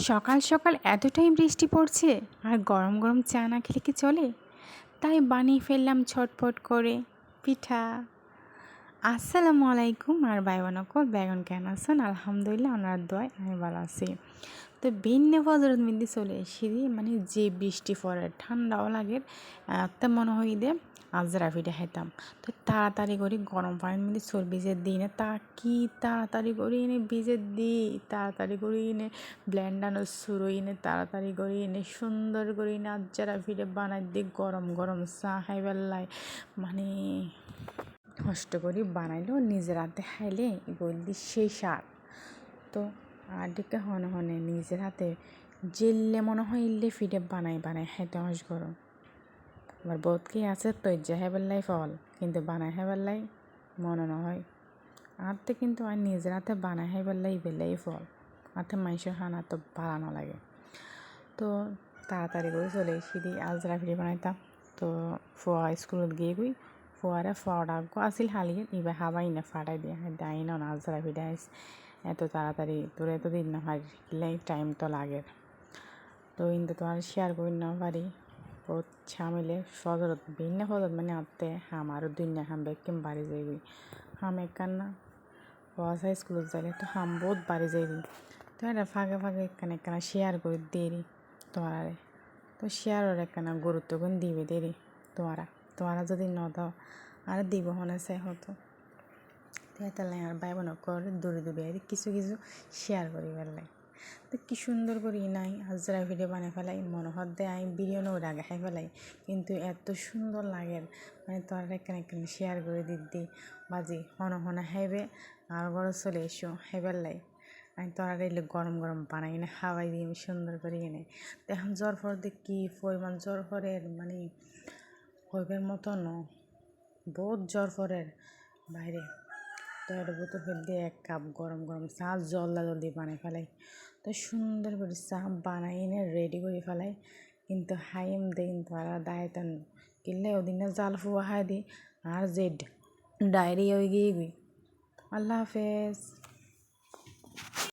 সকাল সকাল এতটাই বৃষ্টি পড়ছে আর গরম গরম চা না খেলে কি চলে? তাই বানিয়ে ফেললাম ছটফট করে পিঠা। আসসালামু আলাইকুম আর ভাই বোনকল বেগুন কেন আছেন? আলহামদুলিল্লাহ ওনার দোয়ায় আমি ভালো আছি। তো ভিন্ন ফজরত মিন্দি চলে এসে মানে যে বৃষ্টি পড়ে ঠান্ডাও লাগে তা মনে হয় দে আজরা পিঠা খাইতাম। তো তাড়াতাড়ি করে গরম পানির মধ্যে চোর ভিজে দিই না তা কি তাড়াতাড়ি করে এনে ভিজে দিই, তাড়াতাড়ি করে এনে ব্লেন্ডানো শুরু এনে তাড়াতাড়ি করে এনে সুন্দর করে এনে আজরা পিঠা বানাই দিই গরম গরম চা খাইবেলায় মানে কষ্ট করে বানাইলেও নিজের হাতে খাইলে বললি সেই স্বাদ। তো আর দিকে হনে হনে নিজের হাতে জেললে মনে হয় ইল্লে ফিডে বানাই খাইতে হাঁস গরম। আবার বহুত কি আছে তৈজা হেবেল্লাই ফল কিন্তু বানাই হেবেল্লাই মনে না হয়। আরতে কিন্তু আর নিজের হাতে বানাই হেবেল্লাই বেলাই ফল হাতে মাইসের খানা তো বাড়ানো লাগে। তো তাড়াতাড়ি করে চলে এসে দিই আজরা ফিরে বানাইতাম। তো ফোয়া স্কুলত গিয়ে গই ফোয়ারে ফোয়াটা আসিল হালিয়ে এবার হাবাই না ফাটাই দিয়ে দাই না আজরা ফিরে আইস এত তাড়াতাড়ি তোর এত দিন না হয় টাইম তো লাগে। তো কিন্তু তো আর শেয়ার করি না পারি বহুত ঝামেলে ফজরত ভিন্ন ফজরত মানে আনতে আমারও দুনিয়া হাম বেকিম বাড়ি যাইবি হাম একখান না পয়সা স্কুলত যাইলে তো হাম বহুত বাড়ি যাইবি। তো এটা ফাঁকে ফাঁকে একখানা শেয়ার করে দেরি তোমারে। তো শেয়ারের একখানা গুরুত্বগুণ দিবে দেরি তোমারা যদি ন দাও আর দিব হনে চাই হতো। তো এটা আর ভাই বোন করে দূরে দূরে আর কিছু কিছু শেয়ার করি পেলাই। তো কি সুন্দর করি নাই আজরা ভিডিও বানিয়ে ফেলাই মনোহর দেয় আমি বিরিয়ানিও রাগে খাই ফেলাই কিন্তু এত সুন্দর লাগে মানে তোর একখানে শেয়ার করে দিদি বাজি হন হনে খাইবে আর ঘরে চলে এসো খাইবেলাই আমি তোরা এলে গরম গরম বানাই না খাওয়াই দিই আমি সুন্দর করে এনে। তো এখন জ্বর ফর দিয়ে কী পরিমাণ জ্বর ফরের মানে কইবের মতো ন বহুত জ্বর ফরের বাইরে। তো একটা বোতল দিয়ে 1 কাপ গরম গরম চা জলদি বানাই ফেলাই। তো সুন্দর করে চা বানাই এনে রেডি করে ফেলাই কিন্তু হাইম দে কিন্তু আর দায়িত্ব কিনলে ওদিনে জাল ফুয়া খাই দিই আর জেড ডায়রি হয়ে গিয়ে আল্লাহ হাফেজ।